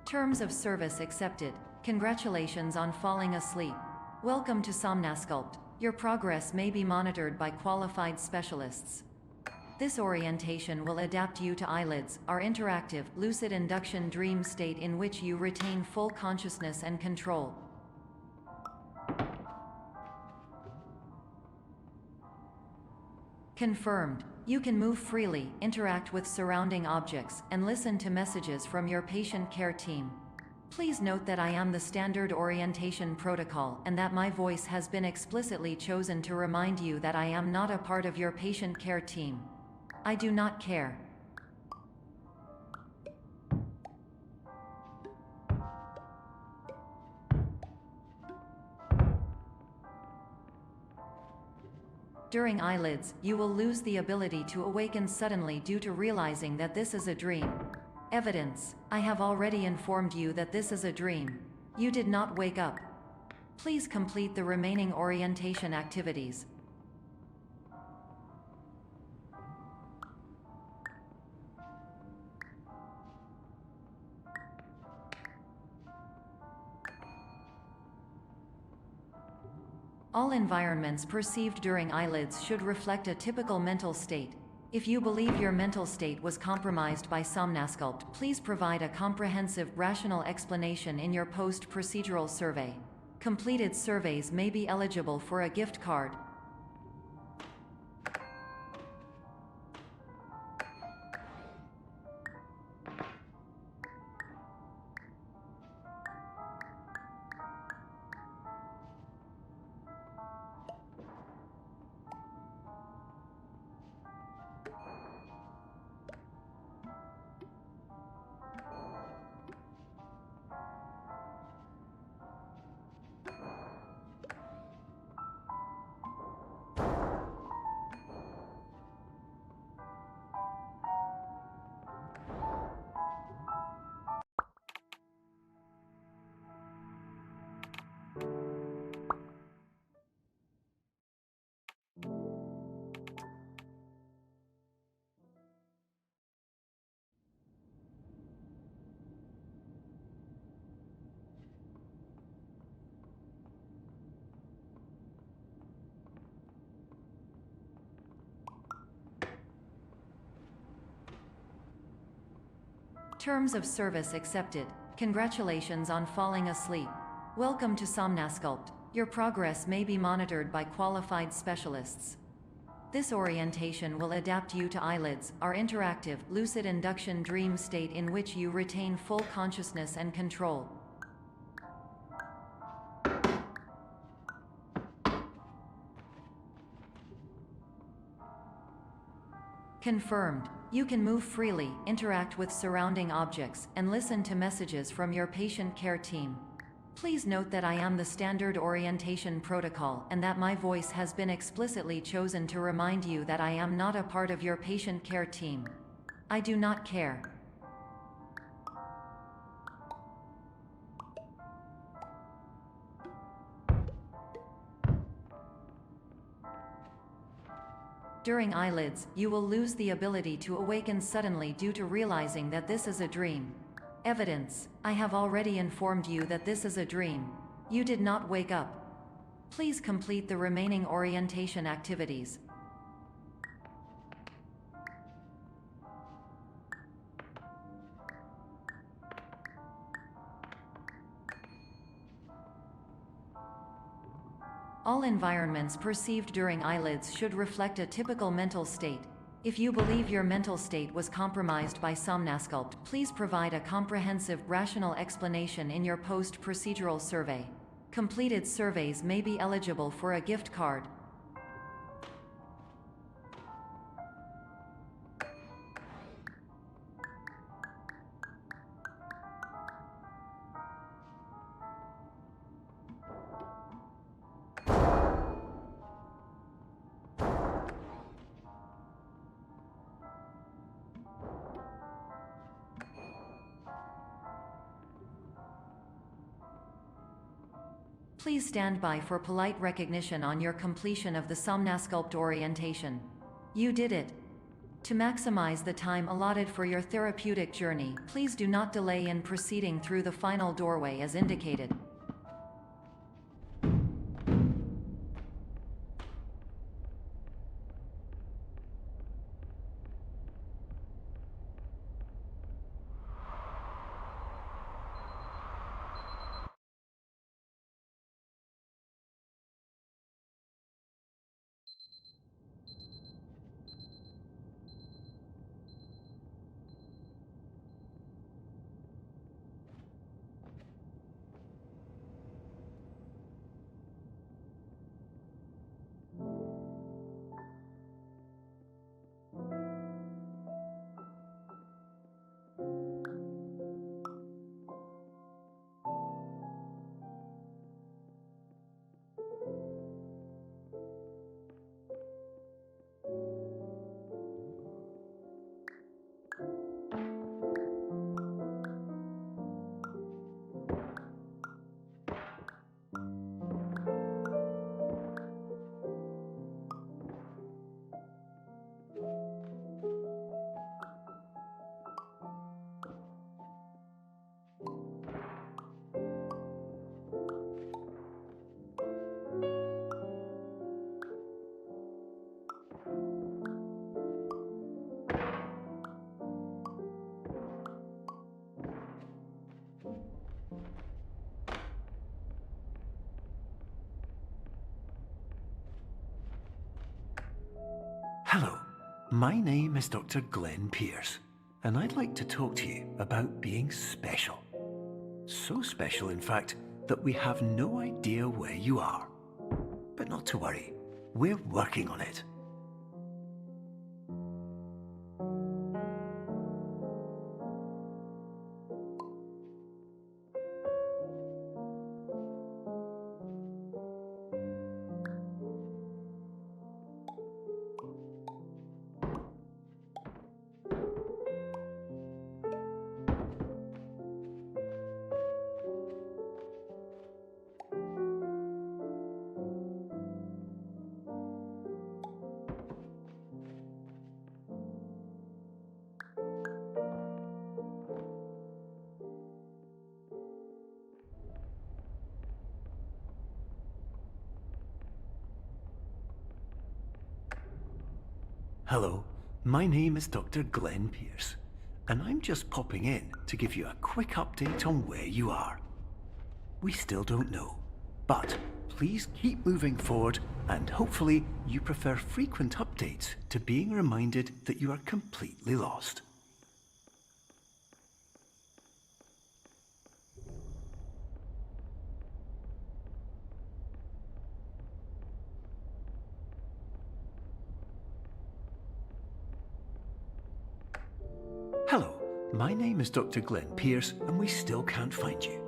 Terms of service accepted. Congratulations on falling asleep. Welcome to Somnasculpt. Your progress may be monitored by qualified specialists. This orientation will adapt you to eyelids, our interactive, lucid induction dream state in which you retain full consciousness and control. Confirmed. You can move freely, interact with surrounding objects, and listen to messages from your patient care team. Please note that I am the standard orientation protocol and that my voice has been explicitly chosen to remind you that I am not a part of your patient care team. I do not care. During eyelids, you will lose the ability to awaken suddenly due to realizing that this is a dream. Evidence. I have already informed you that this is a dream. You did not wake up. Please complete the remaining orientation activities. All environments perceived during eyelids should reflect a typical mental state. If you believe your mental state was compromised by Somnasculpt, please provide a comprehensive, rational explanation in your post-procedural survey. Completed surveys may be eligible for a gift card. Terms of service accepted. Congratulations on falling asleep. Welcome to Somnasculpt. Your progress may be monitored by qualified specialists. This orientation will adapt you to eyelids, our interactive, lucid induction dream state in which you retain full consciousness and control. Confirmed. You can move freely, interact with surrounding objects, and listen to messages from your patient care team. Please note that I am the standard orientation protocol and that my voice has been explicitly chosen to remind you that I am not a part of your patient care team. I do not care. During eyelids, you will lose the ability to awaken suddenly due to realizing that this is a dream. Evidence. I have already informed you that this is a dream. You did not wake up. Please complete the remaining orientation activities. All environments perceived during eyelids should reflect a typical mental state. If you believe your mental state was compromised by Somnasculpt, please provide a comprehensive, rational explanation in your post-procedural survey. Completed surveys may be eligible for a gift card. Please stand by for polite recognition on your completion of the Somnasculpt orientation. You did it. To maximize the time allotted for your therapeutic journey, please do not delay in proceeding through the final doorway as indicated. Hello, my name is Dr. Glenn Pierce, and I'd like to talk to you about being special. So special, in fact, that we have no idea where you are. But not to worry, we're working on it. Hello, my name is Dr. Glenn Pierce, and I'm just popping in to give you a quick update on where you are. We still don't know, but please keep moving forward, and hopefully you prefer frequent updates to being reminded that you are completely lost. Hello, my name is Dr. Glenn Pierce, and we still can't find you.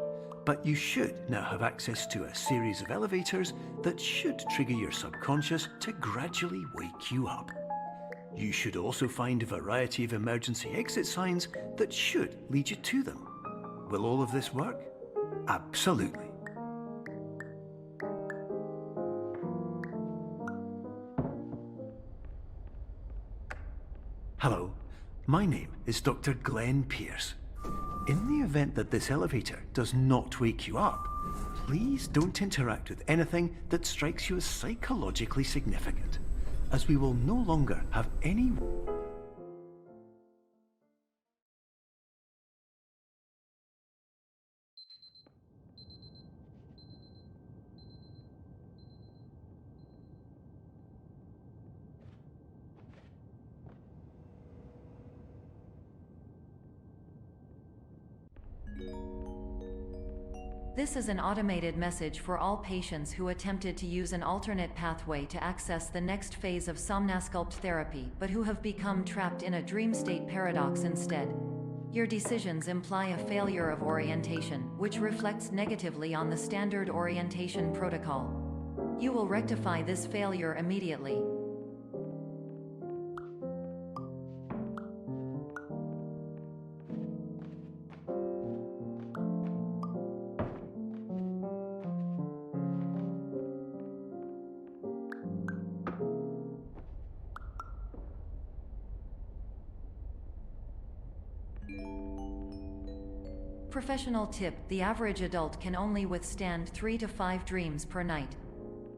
But you should now have access to a series of elevators that should trigger your subconscious to gradually wake you up. You should also find a variety of emergency exit signs that should lead you to them. Will all of this work? Absolutely. Hello, my name is Dr. Glenn Pierce. In the event that this elevator does not wake you up, please don't interact with anything that strikes you as psychologically significant, as we will no longer have any... This is an automated message for all patients who attempted to use an alternate pathway to access the next phase of Somnasculpt therapy but who have become trapped in a dream state paradox instead. Your decisions imply a failure of orientation, which reflects negatively on the standard orientation protocol. You will rectify this failure immediately. Professional tip: the average adult can only withstand 3 to 5 dreams per night.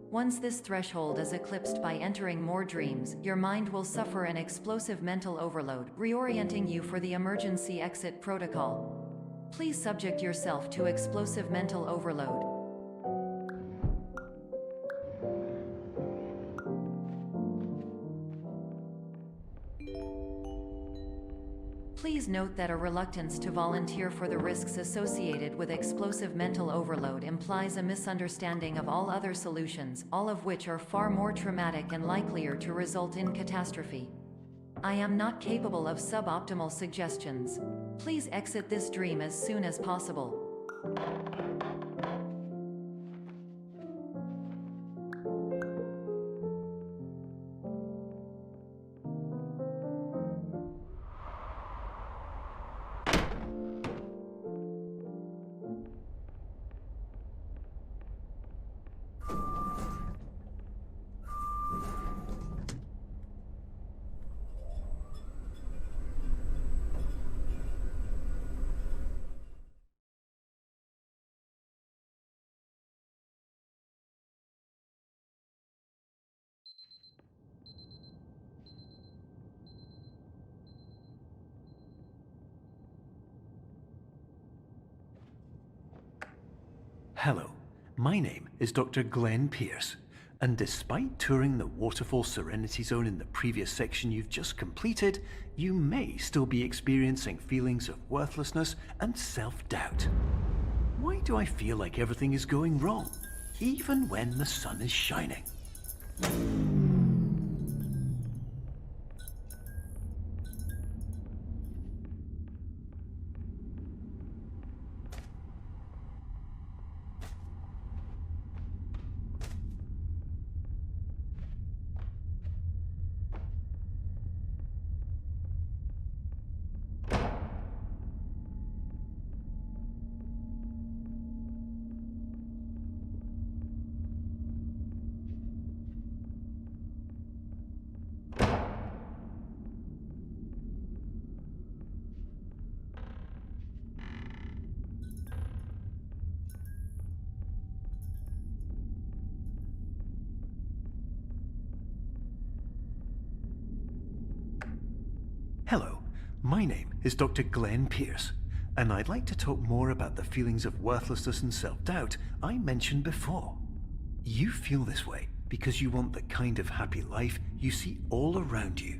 Once this threshold is eclipsed by entering more dreams, your mind will suffer an explosive mental overload, reorienting you for the emergency exit protocol. Please subject yourself to explosive mental overload. Please note that a reluctance to volunteer for the risks associated with explosive mental overload implies a misunderstanding of all other solutions, all of which are far more traumatic and likelier to result in catastrophe. I am not capable of suboptimal suggestions. Please exit this dream as soon as possible. Hello, my name is Dr. Glenn Pierce, and despite touring the Waterfall Serenity Zone in the previous section you've just completed, you may still be experiencing feelings of worthlessness and self-doubt. Why do I feel like everything is going wrong, even when the sun is shining? Hello, my name is Dr. Glenn Pierce, and I'd like to talk more about the feelings of worthlessness and self-doubt I mentioned before. You feel this way because you want the kind of happy life you see all around you,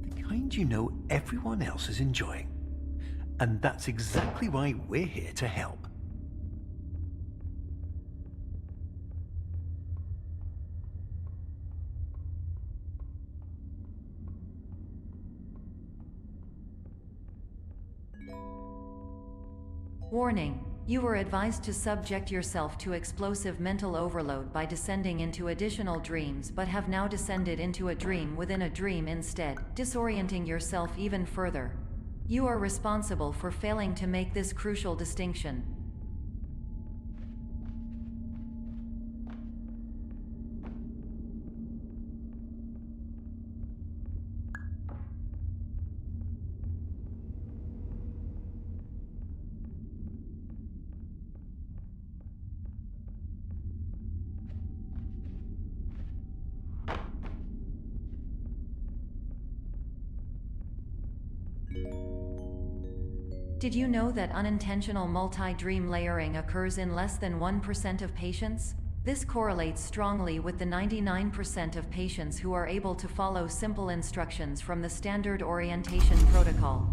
the kind you know everyone else is enjoying. And that's exactly why we're here to help. Warning: you were advised to subject yourself to explosive mental overload by descending into additional dreams, but have now descended into a dream within a dream instead, disorienting yourself even further. You are responsible for failing to make this crucial distinction. Did you know that unintentional multi-dream layering occurs in less than 1% of patients? This correlates strongly with the 99% of patients who are able to follow simple instructions from the standard orientation protocol.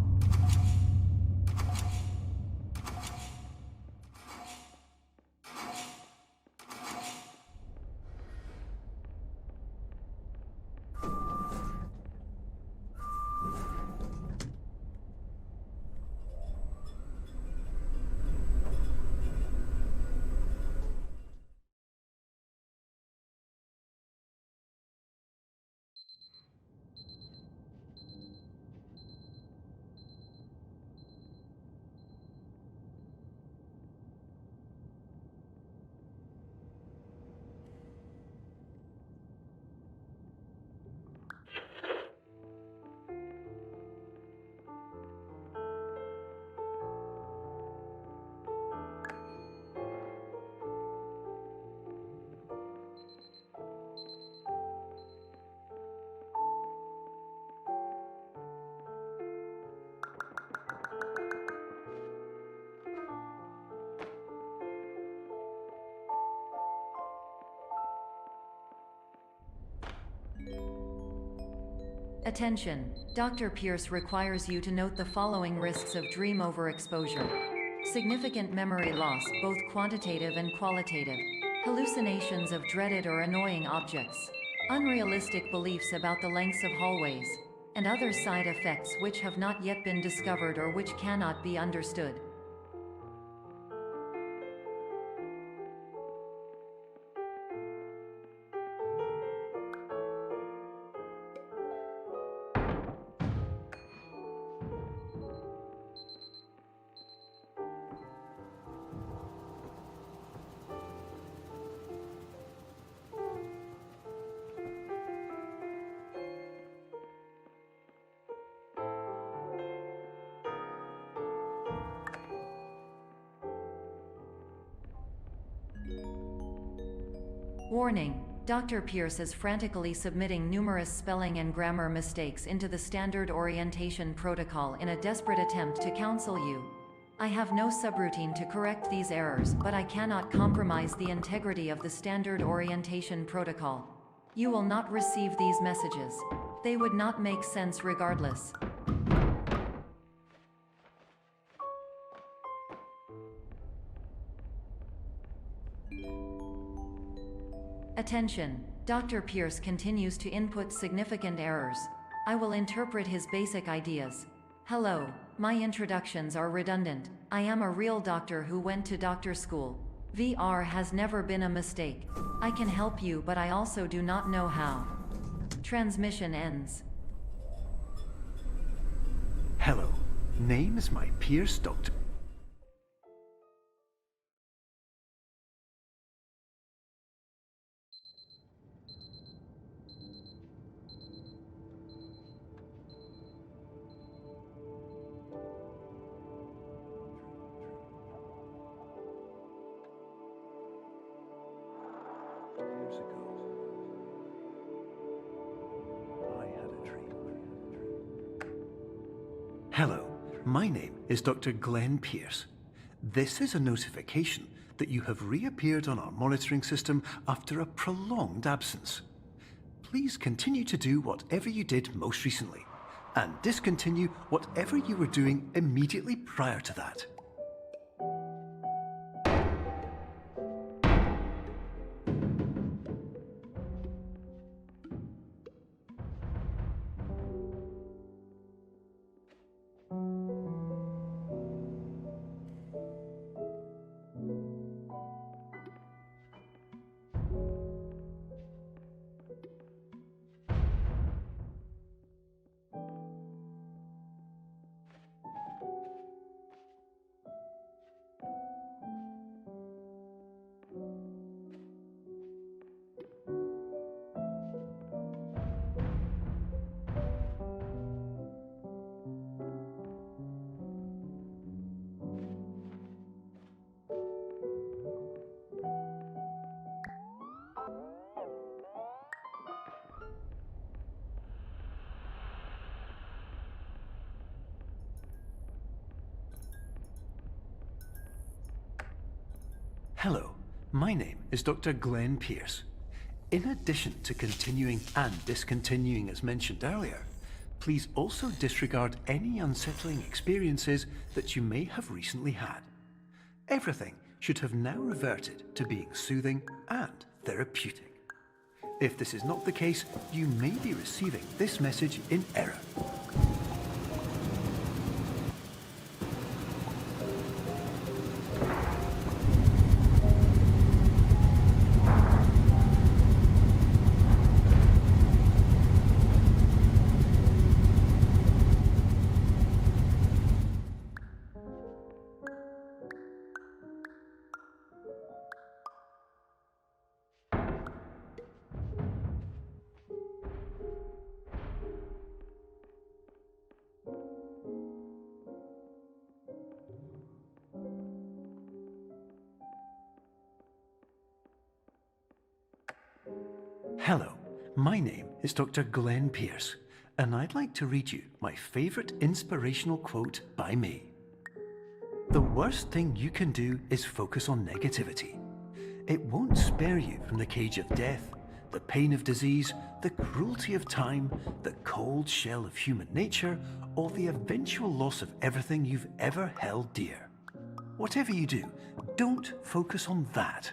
Attention! Dr. Pierce requires you to note the following risks of dream overexposure. Significant memory loss, both quantitative and qualitative. Hallucinations of dreaded or annoying objects. Unrealistic beliefs about the lengths of hallways. And other side effects which have not yet been discovered or which cannot be understood. Warning: Dr. Pierce is frantically submitting numerous spelling and grammar mistakes into the standard orientation protocol in a desperate attempt to counsel you. I have no subroutine to correct these errors, but I cannot compromise the integrity of the standard orientation protocol. You will not receive these messages. They would not make sense regardless. Attention! Dr. Pierce continues to input significant errors. I will interpret his basic ideas. Hello, my introductions are redundant. I am a real doctor who went to doctor school. VR has never been a mistake. I can help you, but I also do not know how. Transmission ends. Hello, name is my Pierce Doctor. Years ago, I had a dream. Hello, my name is Dr. Glenn Pierce. This is a notification that you have reappeared on our monitoring system after a prolonged absence. Please continue to do whatever you did most recently, and discontinue whatever you were doing immediately prior to that. Hello, my name is Dr. Glenn Pierce. In addition to continuing and discontinuing as mentioned earlier, please also disregard any unsettling experiences that you may have recently had. Everything should have now reverted to being soothing and therapeutic. If this is not the case, you may be receiving this message in error. Hello, my name is Dr. Glenn Pierce, and I'd like to read you my favorite inspirational quote by me. The worst thing you can do is focus on negativity. It won't spare you from the cage of death, the pain of disease, the cruelty of time, the cold shell of human nature, or the eventual loss of everything you've ever held dear. Whatever you do, don't focus on that.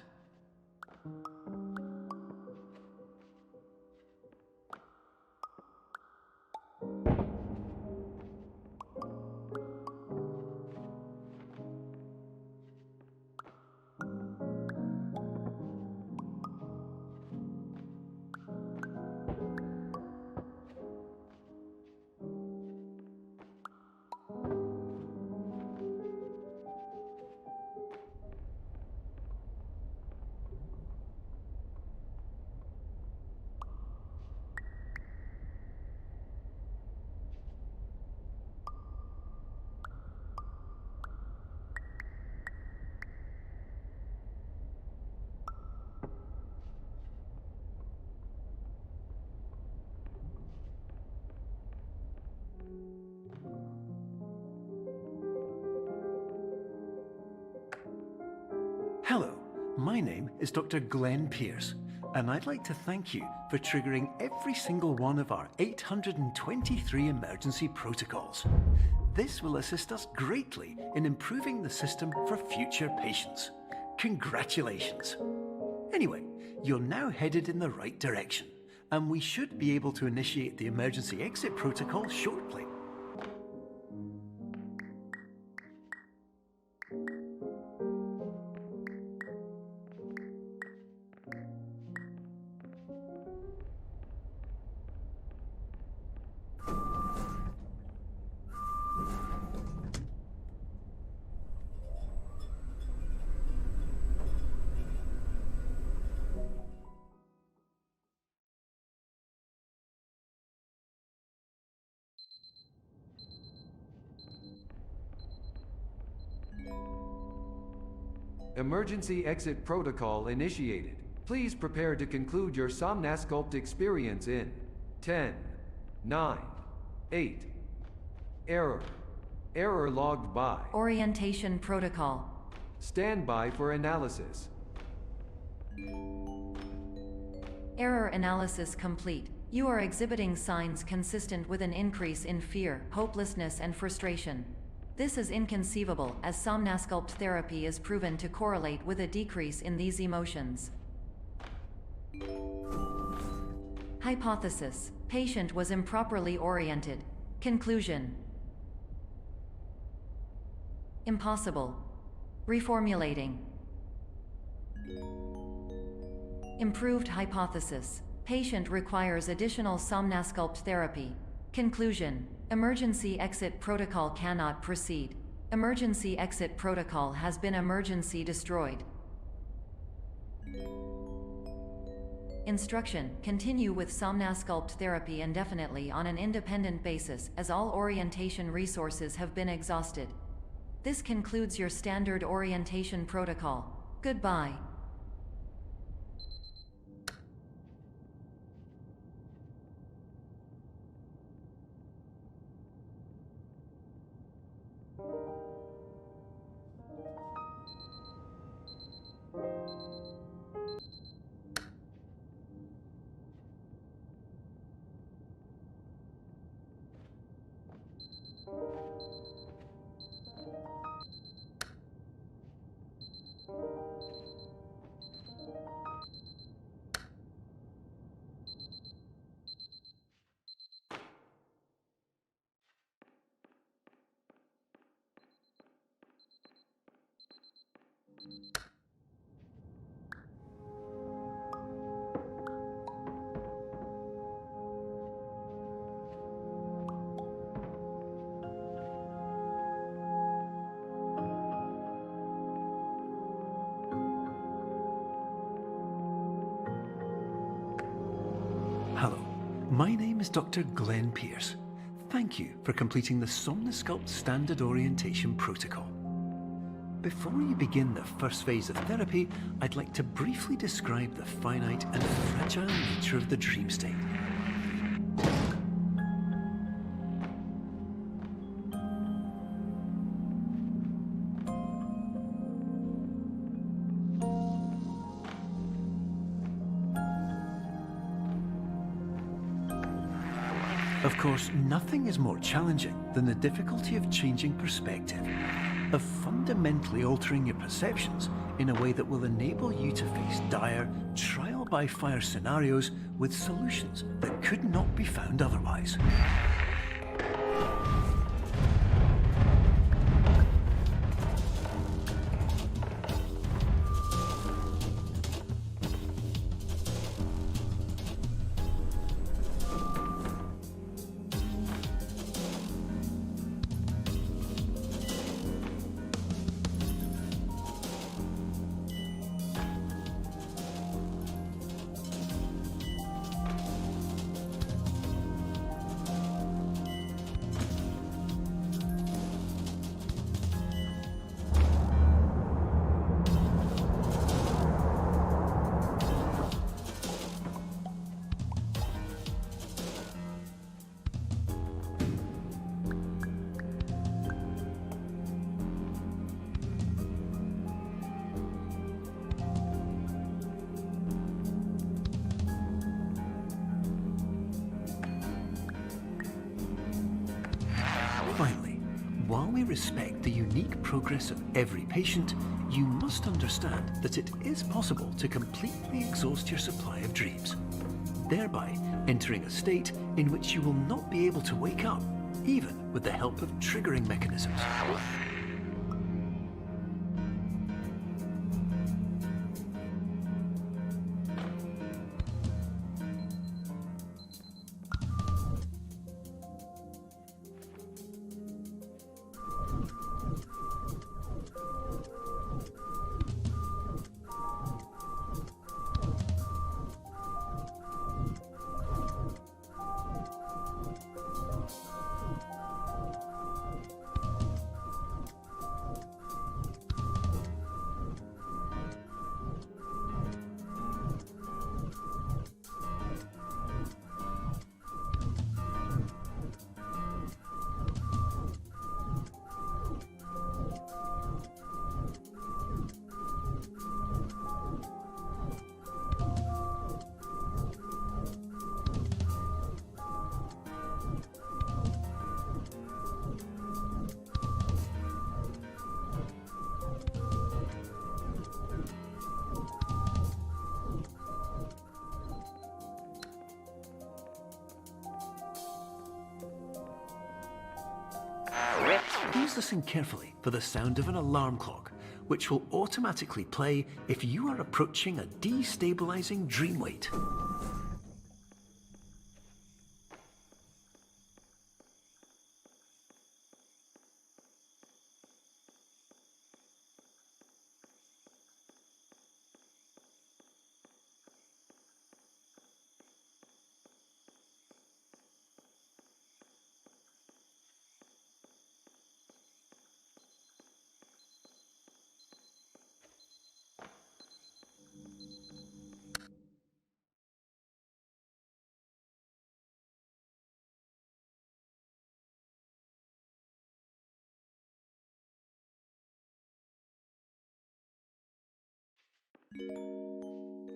Hello, my name is Dr. Glenn Pierce, and I'd like to thank you for triggering every single one of our 823 emergency protocols. This will assist us greatly in improving the system for future patients. Congratulations! Anyway, you're now headed in the right direction, and we should be able to initiate the emergency exit protocol shortly. Emergency exit protocol initiated. Please prepare to conclude your Somnasculpt experience in 10, 9, 8. Error. Error logged by. Orientation protocol. Stand by for analysis. Error analysis complete. You are exhibiting signs consistent with an increase in fear, hopelessness, and frustration. This is inconceivable, as Somnasculpt therapy is proven to correlate with a decrease in these emotions. Hypothesis: patient was improperly oriented. Conclusion: impossible. Reformulating. Improved hypothesis: patient requires additional Somnasculpt therapy. Conclusion: emergency exit protocol cannot proceed. Emergency exit protocol has been emergency destroyed. Instruction: continue with Somnasculpt therapy indefinitely on an independent basis, as all orientation resources have been exhausted. This concludes your standard orientation protocol. Goodbye. Hello, my name is Dr. Glenn Pierce. Thank you for completing the Somnasculpt Standard Orientation Protocol. Before you begin the first phase of therapy, I'd like to briefly describe the finite and fragile nature of the dream state. Of course, nothing is more challenging than the difficulty of changing perspective, of fundamentally altering your perceptions in a way that will enable you to face dire, trial-by-fire scenarios with solutions that could not be found otherwise. Finally, while we respect the unique progress of every patient, you must understand that it is possible to completely exhaust your supply of dreams, thereby entering a state in which you will not be able to wake up, even with the help of triggering mechanisms. Please listen carefully for the sound of an alarm clock, which will automatically play if you are approaching a destabilizing dream weight.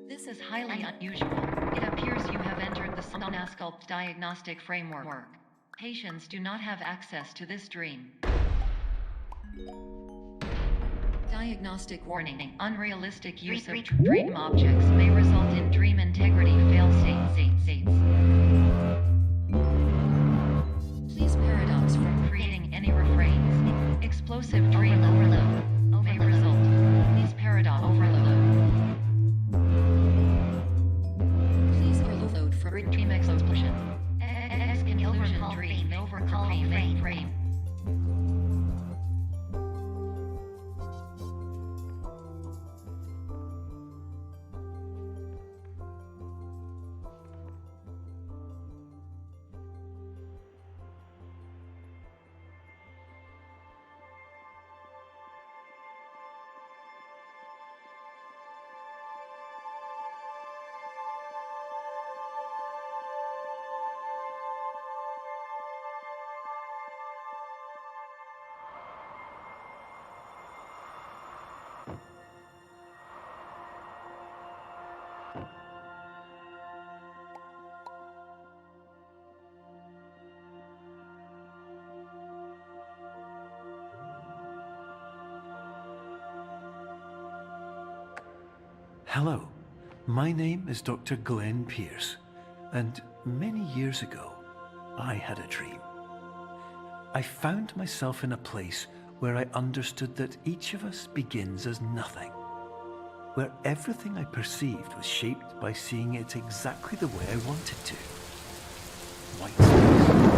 This is highly unusual. It appears you have entered the Somnasculpt diagnostic framework. Patients do not have access to this dream. Diagnostic warning. Unrealistic use of dream objects may result in dream integrity fail-states. Please paradox from creating any refrains. Explosive dream overload may result. Please paradox overload. Please overload from dream explosion. Exclusion dream overcall frame. Hello, my name is Dr. Glenn Pierce, and many years ago, I had a dream. I found myself in a place where I understood that each of us begins as nothing, where everything I perceived was shaped by seeing it exactly the way I wanted to. White space.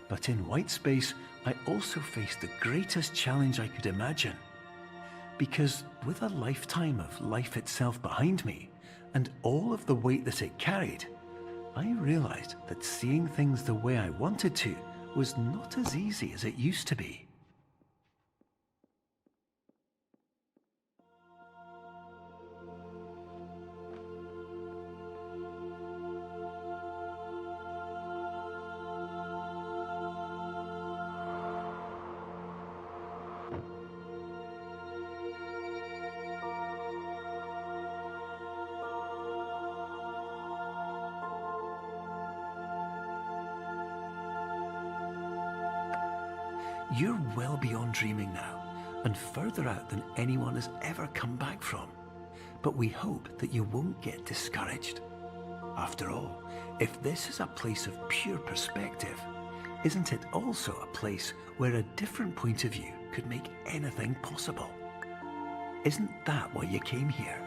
But in white space, I also faced the greatest challenge I could imagine. Because with a lifetime of life itself behind me, and all of the weight that it carried, I realized that seeing things the way I wanted to was not as easy as it used to be. You're well beyond dreaming now, and further out than anyone has ever come back from. But we hope that you won't get discouraged. After all, if this is a place of pure perspective, isn't it also a place where a different point of view could make anything possible? Isn't that why you came here?